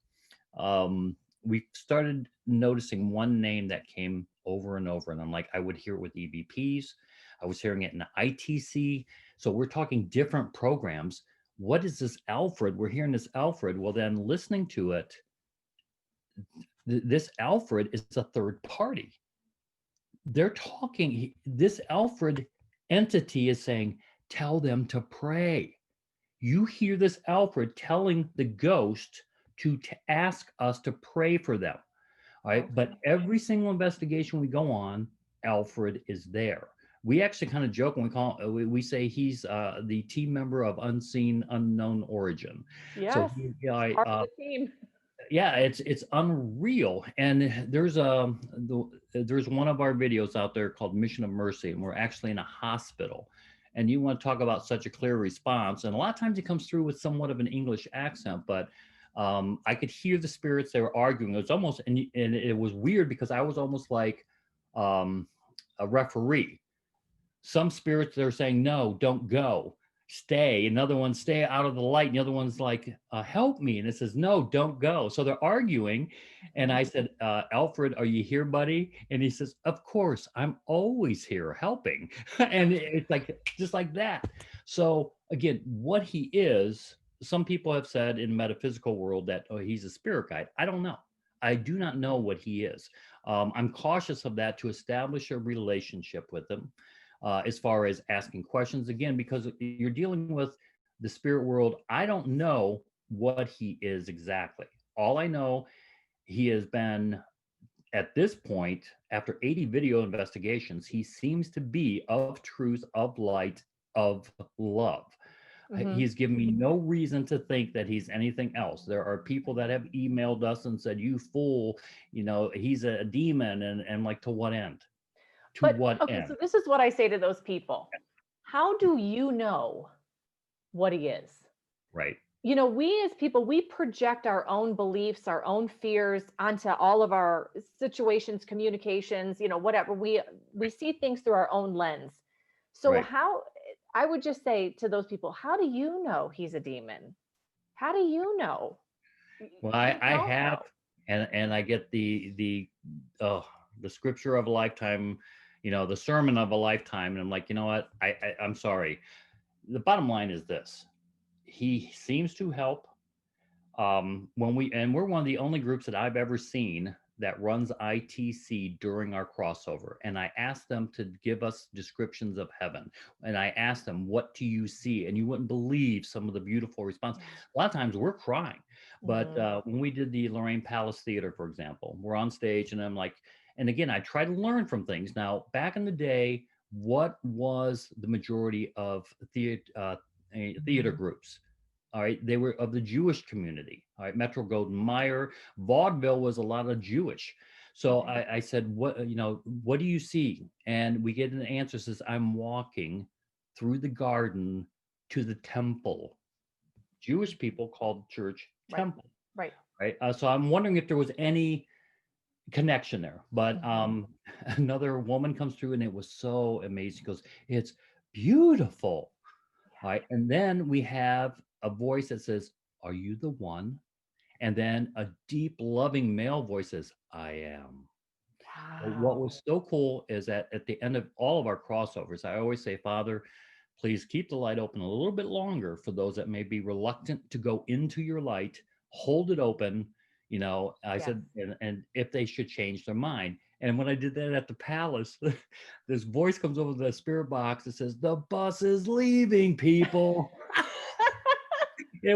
We started noticing one name that came over and over, and I'm like, I would hear it with EVPs, I was hearing it in the ITC. So we're talking different programs. What is this Alfred? We're hearing this Alfred. Well, then listening to it, this Alfred is a third party. They're talking. This Alfred entity is saying, "Tell them to pray." You hear this Alfred telling the ghost to ask us to pray for them. All right. But Okay. every single investigation we go on, Alfred is there. We actually kind of joke when we say he's the team member of unseen, unknown origin. So Yes. he, It's part of the team. yeah, it's unreal. And there's one of our videos out there called Mission of Mercy, and we're actually in a hospital. And you want to talk about such a clear response, and a lot of times it comes through with somewhat of an English accent, but I could hear the spirits. They were arguing. It was almost, and it was weird because I was almost like um, a referee. Some spirits, they're saying, "No, don't go, stay." Another one, "Stay out of the light." And the other one's like, "Help me." And it says, "No, don't go." So they're arguing. And Mhm. I said, "Alfred, are you here, buddy?" And he says, "Of course, I'm always here helping." And it's like, just like that. So again, what he is, some people have said in metaphysical world that, "Oh, he's a spirit guide." I don't know. I do not know what he is. I'm cautious of that to establish a relationship with him, as far as asking questions again, because you're dealing with the spirit world. I don't know what he is exactly. All I know, he has been, at this point, after 80 video investigations, he seems to be of truth, of light, of love. Hmm. He's given me no reason to think that he's anything else. There are people that have emailed us and said, "You fool, he's a demon," and like, to what end? To But what okay, end? so this is what I say to those people. How do you know what he is? Right. We as people, we project our own beliefs, our own fears onto all of our situations, communications, whatever. We see things through our own lens. So Right. how I would just say to those people, how do you know he's a demon? How do you know? Well, You I don't have, know. and I get the scripture of a lifetime, the sermon of a lifetime, and I'm like, you know what? I'm sorry. The bottom line is this: he seems to help. We're one of the only groups that I've ever seen that runs ITC during our crossover. And I asked them to give us descriptions of heaven. And I asked them, what do you see? And you wouldn't believe some of the beautiful response. Yeah. A lot of times we're crying. But Hmm. when we did the Lorraine Palace Theater, for example, we're on stage and I'm like, and again, I try to learn from things. Now, back in the day, what was the majority of theater groups? All right, they were of the Jewish community. All right, Metro Golden Mayer, vaudeville was a lot of Jewish. So Okay. I said, what do you see? And we get an answer says, I'm walking through the garden to the temple. Jewish people called church Right. temple. Right. Right. So I'm wondering if there was any connection there. But Hmm. another woman comes through and it was so amazing. She goes, it's beautiful. All right. And then we have a voice that says, are you the one? And then a deep, loving male voice says, I am. But what Wow. was so cool is that at the end of all of our crossovers, I always say, Father, please keep the light open a little bit longer for those that may be reluctant to go into your light. Hold it open. I Yes. said, and if they should change their mind. And when I did that at the palace, this voice comes over the spirit box that says, the bus is leaving, people. It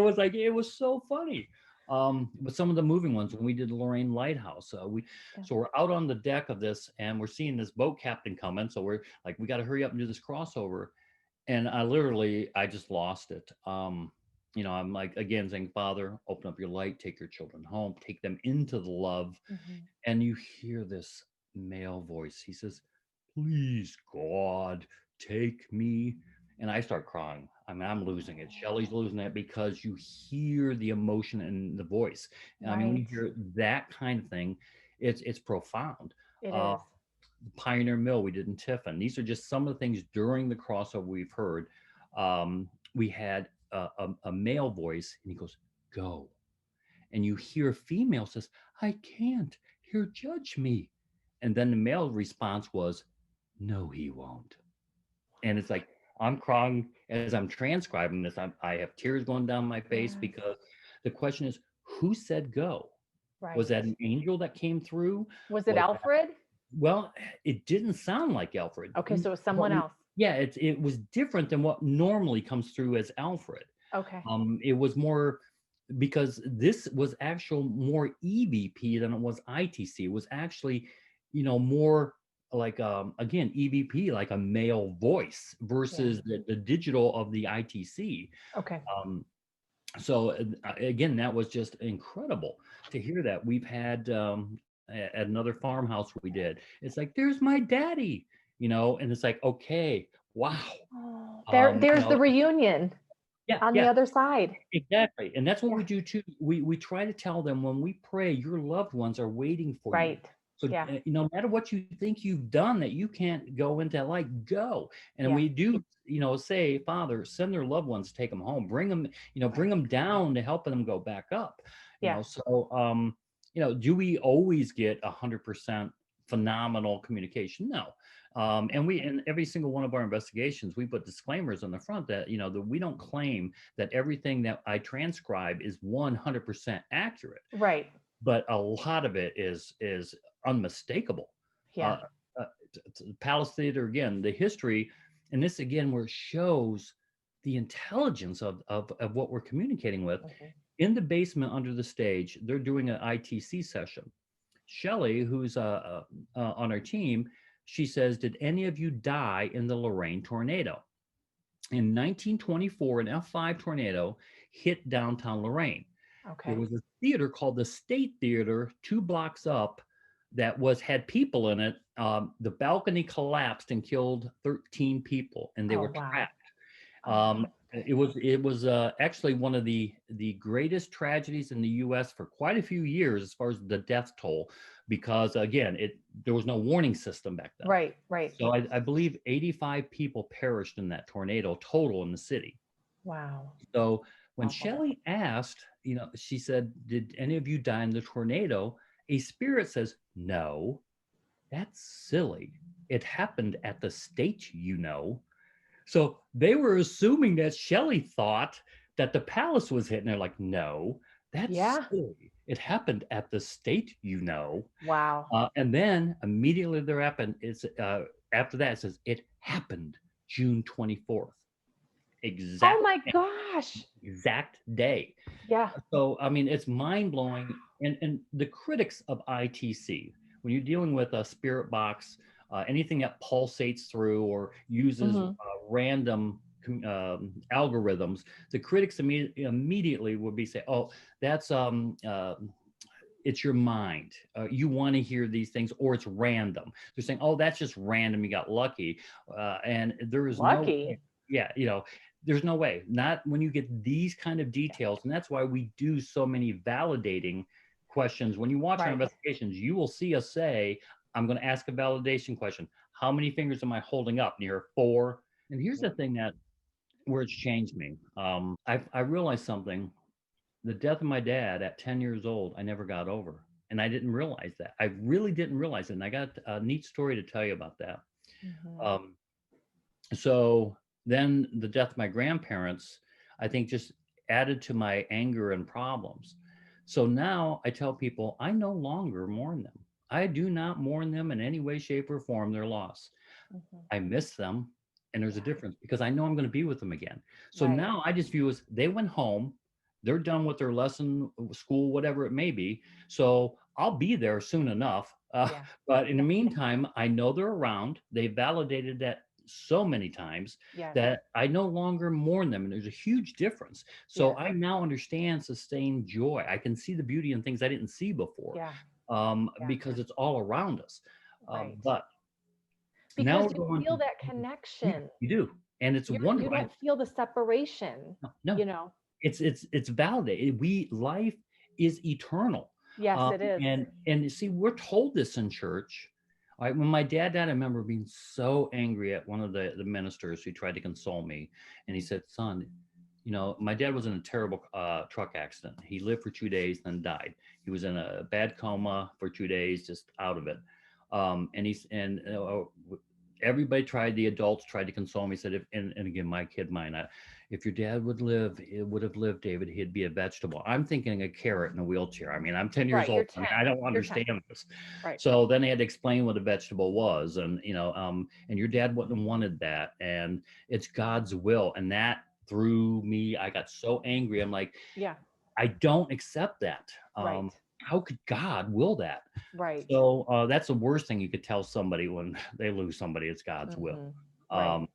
was so funny. But some of the moving ones, when we did the Lorraine Lighthouse, Yeah. so we're out on the deck of this and we're seeing this boat captain coming. So we're like, we got to hurry up and do this crossover. And I just lost it. I'm like, again, saying, Father, open up your light, take your children home, take them into the love. Hmm. And you hear this male voice. He says, please, God, take me. And I start crying. I mean, I'm losing it. Shelly's losing it because you hear the emotion in the voice. I mean, when you Right. hear that kind of thing, it's profound. It Uh, is. Pioneer Mill we did in Tiffin. These are just some of the things during the crossover we've heard. We had a male voice, and he goes, "Go," and you hear a female says, "I can't. He'll judge me," and then the male response was, "No, he won't." And it's like I'm crying as I'm transcribing this. I have tears going down my face Yes. because the question is, who said go? Was Right. that an angel that came through? Was it Was Alfred? Well, it didn't sound like Alfred, Okay, so it was but someone else. yeah, it was different than what normally comes through as Alfred. Okay. It was more because this was actual more EVP than it was ITC. It was actually, more like again EVP, like a male voice Yeah. versus the digital of the ITC. Okay. Um, so again, that was just incredible to hear that. We've had at another farmhouse we did. It's like, there's my daddy, and it's like, okay, wow. Oh, there's the reunion Yeah, on the yeah, other side. exactly. And that's what Yeah. we do too. We try to tell them when we pray, your loved ones are waiting for you. Right. So Yeah. no matter what you think you've done that you can't go into that light, go. And Yeah. we do, say, Father, send their loved ones, take them home, bring them, bring Right. them down to help them go back up. Yes. So do we always get 100% phenomenal communication? No. And we in every single one of our investigations, we put disclaimers on the front that that we don't claim that everything that I transcribe is 100% accurate. Right. but a lot of it is unmistakable. Yeah. Uh, Palace Theater again, the history, and this again where it shows the intelligence of what we're communicating with. Mhm. In the basement under the stage, they're doing an ITC session. Shelley, who's on our team, she says, "Did any of you die in the Lorraine tornado?" In 1924, an F5 tornado hit downtown Lorraine. There Okay. was a theater called the State Theater 2 blocks up that had people in it. The balcony collapsed and killed 13 people, and they Oh, were wow. trapped. Oh my It was actually one of the greatest tragedies in the U.S. for quite a few years as far as the death toll, because again, there was no warning system back then. Right, right. So I believe 85 people perished in that tornado total in the city. Wow. So when Awful. Shelley asked, she said, "Did any of you die in the tornado?" A spirit says, "No, that's silly. It happened at the state. So they were assuming that Shelley thought that the palace was hit, and they're like, "No, that's Yeah. silly. It happened at the state. Wow. And then immediately after that, it says it happened June 24th, Oh exact my gosh. exact day. Yeah. So I mean, it's mind blowing. And the critics of ITC, when you're dealing with a spirit box, anything that pulsates through or uses Hmm. random algorithms, the critics immediately would be say, "Oh, that's it's your mind. You want to hear these things, or it's random." They're saying, "Oh, that's just random. You got lucky," and there is no way. Lucky. Yeah, there's no way. Not when you get these kind of details, and that's why we do so many validating questions. When you watch our Right. investigations, you will see us say, "I'm going to ask a validation question. How many fingers am I holding up?" Near 4. And here's the thing that where it's changed me. I realized something. The death of my dad at 10 years old, I never got over. And I didn't realize that. I really didn't realize it. And I got a neat story to tell you about that. Hmm. Um, so then the death of my grandparents, I think just added to my anger and problems. So now I tell people I no longer mourn them. I do not mourn them in any way, shape, or form, their loss. Hmm. I miss them. And there's a Yeah. difference because I know I'm going to be with them again. So Right. now I just view as they went home, they're done with their lesson, school, whatever it may be. So I'll be there soon enough. Yeah. But in the Yeah. meantime, I know they're around. They validated that so many times Yes. that I no longer mourn them. And there's a huge difference. So Yes. I now understand sustained joy. I can see the beauty in things I didn't see before, Yeah. Yeah. because it's all around us. Right. But now Because we're you going feel to, that yeah, connection. you do. And it's You wonderful. don't feel the separation, No, no, you know? it's validated. Life is eternal. Yes, it is. And see, we're told this in church. All right, when my dad died, I remember being so angry at one of the ministers who tried to console me. And he said, "Son, my dad was in a terrible truck accident. He lived for 2 days, then died. He was in a bad coma for 2 days, just out of it. And everybody tried. The adults tried to console me. Said, and again, my kid, mine. If your dad would have lived, David, he'd be a vegetable." I'm thinking a carrot in a wheelchair. I mean, I'm 10 years Right, you're old. I 10. mean, I don't You're 10. understand this. Right. So then they had to explain what a vegetable was, and your dad wouldn't have wanted that, and it's God's will, and that threw me. I got so angry. I'm like, Yeah. I don't accept that. Right. How could God will that? Right. So that's the worst thing you could tell somebody when they lose somebody. It's God's will. Hmm. Right. Um,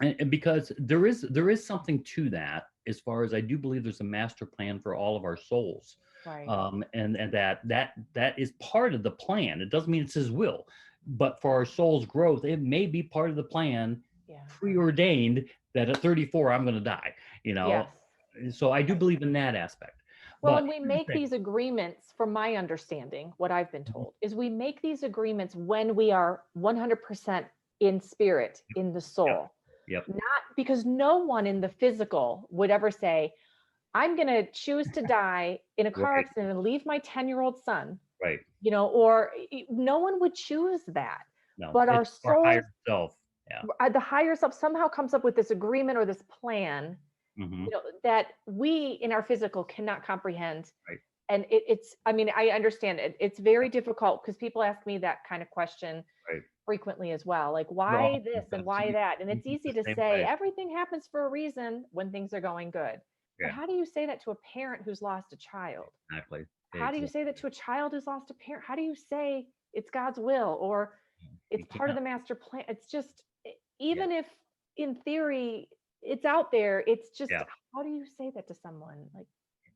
and because there is something to that, as far as I do believe there's a master plan for all of our souls. Right. And that is part of the plan. It doesn't mean it's his will, but for our soul's growth, it may be part of the plan, Yeah. preordained, that at 34 I'm going to die. you Yes. know so I do Right. believe in that aspect. Well, But and we here's the make thing. these agreements, from my understanding, what I've been Mhm. told is we make these agreements when we are 100% in spirit, in the Yep. soul, Yep. not because no one in the physical would ever say, I'm going to choose to die in a car Right. accident and leave my 10-year-old son, Right. or no one would choose that. No, But our it's our souls, higher self. Yeah. the higher self somehow comes up with this agreement or this plan, Hmm. that we in our physical cannot comprehend. Right. And it's, I mean, I understand it. It's very difficult because people ask me that kind of question Right. frequently as well. Like, Well, why this and why see, that? And it's the easy to same say way. everything happens for a reason when things are going good. But Yeah, how do you say that to a parent who's lost a child? exactly. How do you say that to a child who's lost a parent? How do you say it's God's will or You it's part of can't. the master plan? It's just, Yeah. even if in theory it's out there, it's just, Yeah. how do you say that to someone? Like,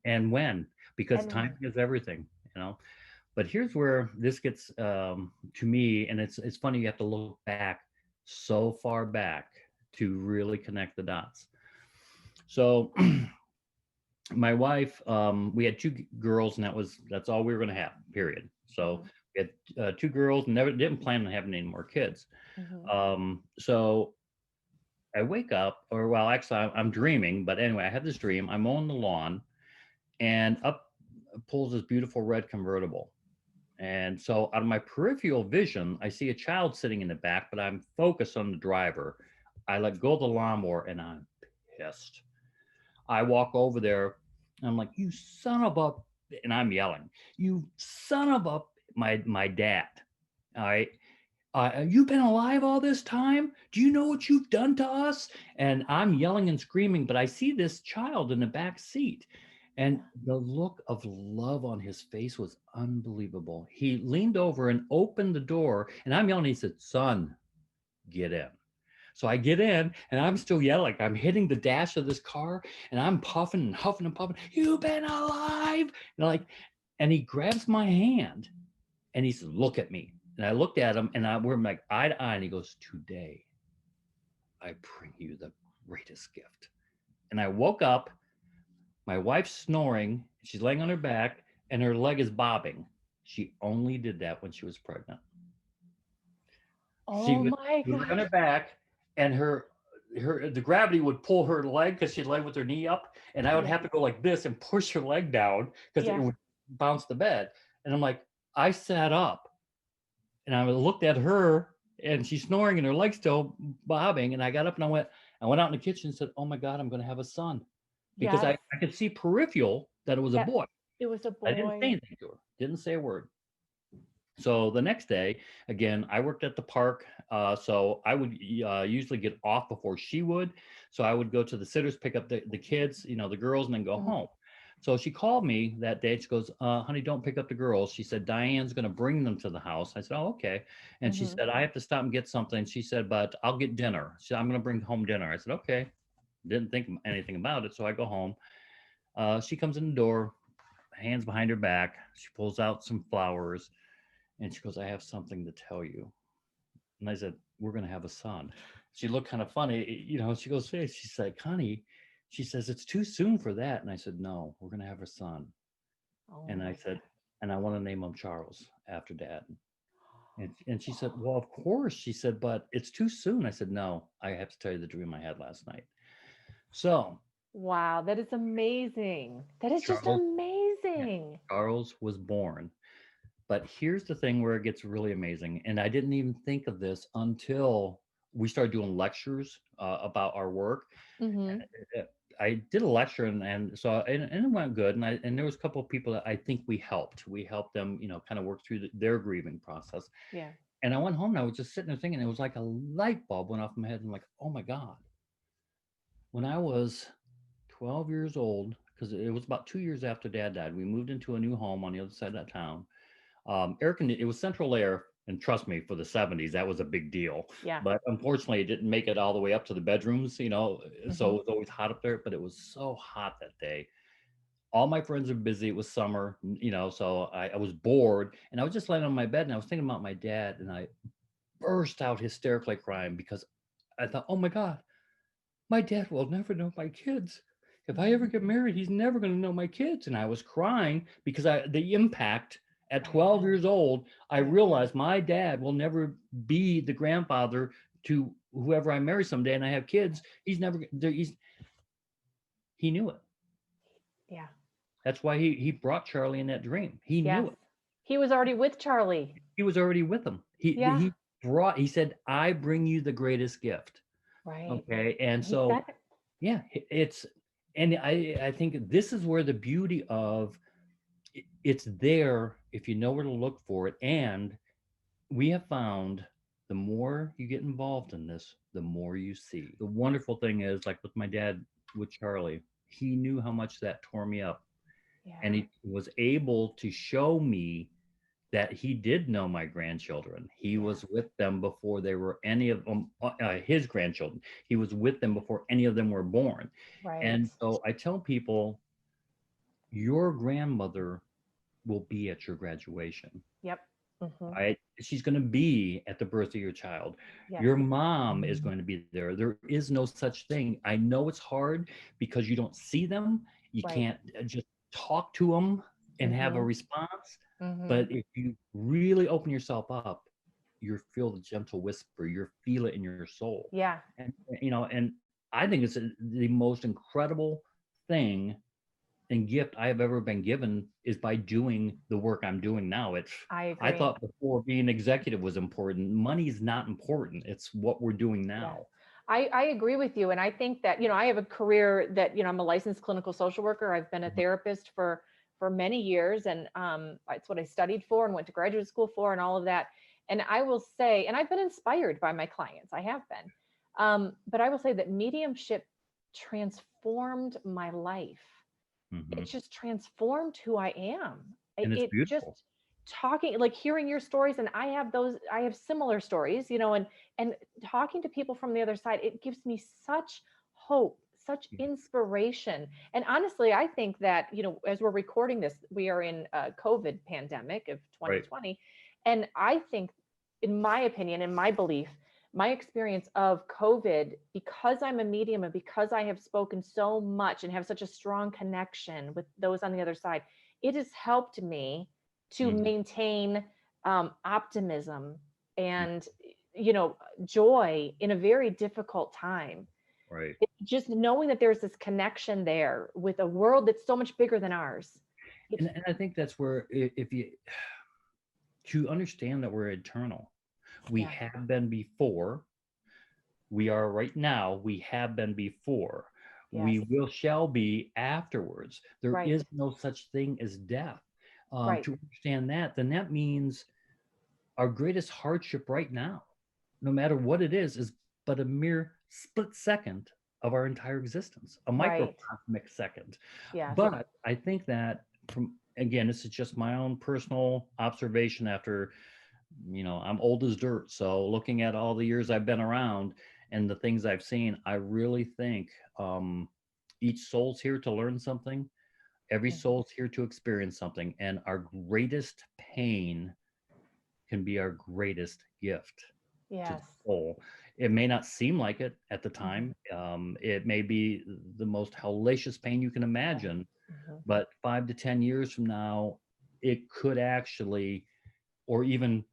And when, because and when? timing is everything, you know. But here's where this gets to me, and it's funny. You have to look back so far back to really connect the dots. So my wife, we had two girls, and that's all we were going to have. Period. So Mhm, we had two girls, and never didn't plan on having any more kids. mhm. So I wake up, or well, actually, I'm dreaming. But anyway, I have this dream. I'm on the lawn, and up pulls this beautiful red convertible. And so out of my peripheral vision, I see a child sitting in the back, but I'm focused on the driver. I let go of the lawnmower and I'm pissed. I walk over there. And I'm like, you son of a, and I'm yelling, you son of a, my dad. All right. You've been alive all this time? Do you know what you've done to us? And I'm yelling and screaming, but I see this child in the back seat. And Yeah. the look of love on his face was unbelievable. He leaned over and opened the door, and I'm yelling. He said, son, get in. So I get in, and I'm still yelling. I'm hitting the dash of this car, and I'm puffing and huffing and puffing. You've been alive. And he grabs my hand, and he says, look at me. And I looked at him, and we're like eye to eye, and he goes, today, I bring you the greatest gift. And I woke up. My wife's snoring. She's laying on her back, and her leg is bobbing. She only did that when she was pregnant. She Oh was, my she was on gosh. her back, and the gravity would pull her leg because she lay with her knee up, and I would Yeah. have to go like this and push her leg down because it Yeah. would bounce the bed. And I'm like, I sat up, and I looked at her, and she's snoring, and her leg's still bobbing. And I got up and I went out in the kitchen and said, "Oh my God, I'm going to have a son," because Yes. I could see peripheral that it was a Yeah. boy. It was a I didn't say boy. anything to her. Didn't say a word. So the next day, again, I worked at the park. So I would usually get off before she would. So I would go to the sitters, pick up the kids, the girls, and then go Mhm. home. So she called me that day. She goes, honey, don't pick up the girls. She said, Diane's going to bring them to the house. I said, oh, okay. And she Mhm. said, I have to stop and get something. She said, but I'll get dinner. She said, I'm going to bring home dinner. I said, okay. Didn't think anything about it. So I go home. She comes in the door, hands behind her back. She pulls out some flowers. And she goes, I have something to tell you. And I said, we're going to have a son. She looked kind of funny. She goes, hey, she's like, honey, she says, it's too soon for that. And I said, no, we're going to have a son. Oh And I my said, and I want to name him Charles after dad. And she said, well, of course. She said, but it's too soon. I said, no, I have to tell you the dream I had last night. So Wow, that is amazing. That is just Charles, yeah, amazing. Charles was born. But here's the thing where it gets really amazing. And I didn't even think of this until we started doing lectures about our work. Mhm. Uh, I did a lecture and it went good. And there was a couple of people that I think we helped. We helped them, kind of work through their grieving process. Yeah. And I went home and I was just sitting there thinking, it was like a light bulb went off in my head. And I'm like, oh my God. When I was 12 years old, because it was about 2 years after dad died, we moved into a new home on the other side of that town. It was central air, and trust me, for the 70s, that was a big deal. Yeah. But unfortunately, it didn't make it all the way up to the bedrooms, so it Mhm. was always hot up there. But it was so hot that day. All my friends are busy. It was summer, so I was bored, and I was just laying on my bed, and I was thinking about my dad, and I burst out hysterically crying because I thought, oh my God, my dad will never know my kids. If I ever Mhm. get married, he's never going to know my kids. And I was crying because the impact at Right. 12 years old, I Yeah. realized my dad will never be the grandfather to whoever I marry someday and I have kids. He's never there. He knew it. Yeah. That's why he brought Charlie in that dream. He knew Yes. it. He was already with Charlie. He was already with him. Yeah. He said, I bring you the greatest gift. Right. Okay. And He so said it. yeah, it's and I think this is where the beauty of it's there if you know where to look for it. And we have found the more you get involved in this, the more you see. The wonderful thing is, like with my dad, with Charlie, he knew how much that tore me up. And Yeah. he was able to show me that he did know my grandchildren. He Yeah. was with them before they were any of them, his grandchildren. He was with them before any of them were born. Right. And so I tell people, your grandmother will be at your graduation. Yep. Hmm. Right? She's going to be at the birth of your child. Yes. Your mom is going to be there. There is no such thing. I know it's hard because you don't see them. You Right. can't just talk to them and have a Hmm. response. Hmm. But if you really open yourself up, you feel the gentle whisper. You feel it in your soul. Yeah. And and I think it's the most incredible thing and gift I have ever been given is by doing the work I'm doing now. I I agree. thought before being executive was important. Money's not important. It's what we're doing Yeah. now. I agree with you. And I think that, I have a career that, I'm a licensed clinical social worker. I've been a Mhm. therapist for many years. And it's what I studied for and went to graduate school for and all of that. And I will say, and I've been inspired by my clients. I have been. But I will say that mediumship transformed my life. It Mhm. just transformed who I am. And it's It just beautiful. talking, like hearing your stories, and I have similar stories, and talking to people from the other side, it gives me such hope, such Mhm. inspiration. And honestly, I think that, as we're recording this, we are in a COVID pandemic of Right. 2020. And I think, in my opinion, in my belief, my experience of COVID, because I'm a medium and because I have spoken so much and have such a strong connection with those on the other side, it has helped me to Mhm. maintain optimism Mhm. and, joy in a very difficult time. Right. Just knowing that there's this connection there with a world that's so much bigger than ours. It, And I think that's where if you to understand that we're eternal, we yeah, have been before, we are right now, we have been before, yes, we will shall be afterwards. There right, is no such thing as death. right, To understand that, then that means our greatest hardship right now, no matter what it is but a mere split second of our entire existence, a right, microcosmic second. yes, But I think that, from again, this is just my own personal observation after, I'm old as dirt. So looking at all the years I've been around and the things I've seen, I really think each soul's here to learn something. Every mhm, soul's here to experience something. And our greatest pain can be our greatest gift to the yes, soul. It may not seem like it at the mhm, time. It may be the most hellacious pain you can right, imagine, mhm, but 5 to 10 years from now, it could actually, or even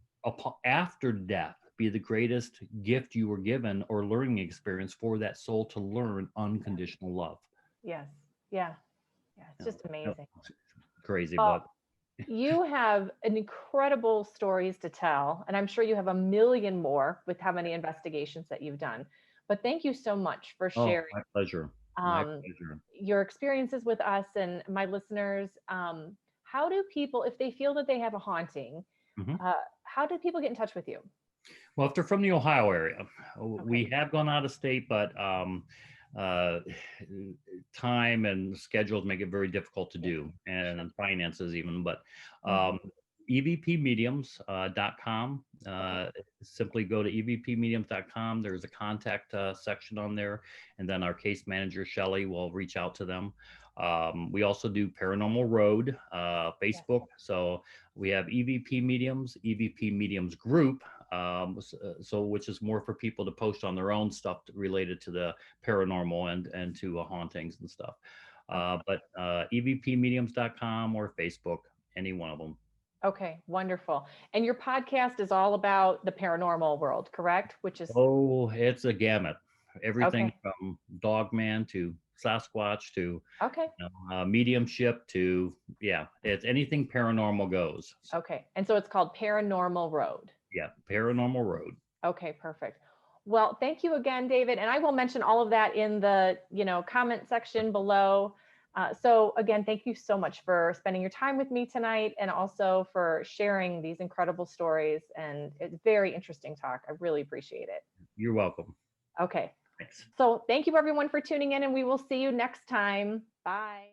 after death, be the greatest gift you were given or learning experience for that soul to learn yeah, unconditional love. yes, yeah, yeah. It's just No, amazing. it's crazy, Well, but you have an incredible stories to tell, and I'm sure you have a million more with how many investigations that you've done. But thank you so much for oh, sharing my pleasure. My um, pleasure. your experiences with us and my listeners. How do people, if they feel that they have a haunting, Mhm. uh, how do people get in touch with you? Well, if they're from the Ohio area, Okay. we have gone out of state, but uh, time and schedules make it very difficult to Yeah. do, Sure. and finances even. But Hmm. um, evpmediums.com. Okay. Simply go to evpmediums.com. There's a contact section on there, and then our case manager Shelly will reach out to them. We also do Paranormal Road Yes. Facebook, so we have EVP Mediums, EVP Mediums Group, so which is more for people to post on their own stuff related to the paranormal and to hauntings and stuff. Okay. But evpmediums.com or Facebook, any one of them. Okay. Wonderful. And your podcast is all about the paranormal world, correct? Which is Oh, it's a gamut. Everything okay. from Dogman to Sasquatch to Okay. mediumship to, yeah, it's anything paranormal goes. So, Okay. And so it's called Paranormal Road. yeah, Paranormal Road. Okay, perfect. Well, thank you again, David. And I will mention all of that in the, comment section below. So again, thank you so much for spending your time with me tonight and also for sharing these incredible stories. And it's very interesting talk. I really appreciate it. You're welcome. Okay. Thanks. So thank you everyone for tuning in, and we will see you next time. Bye.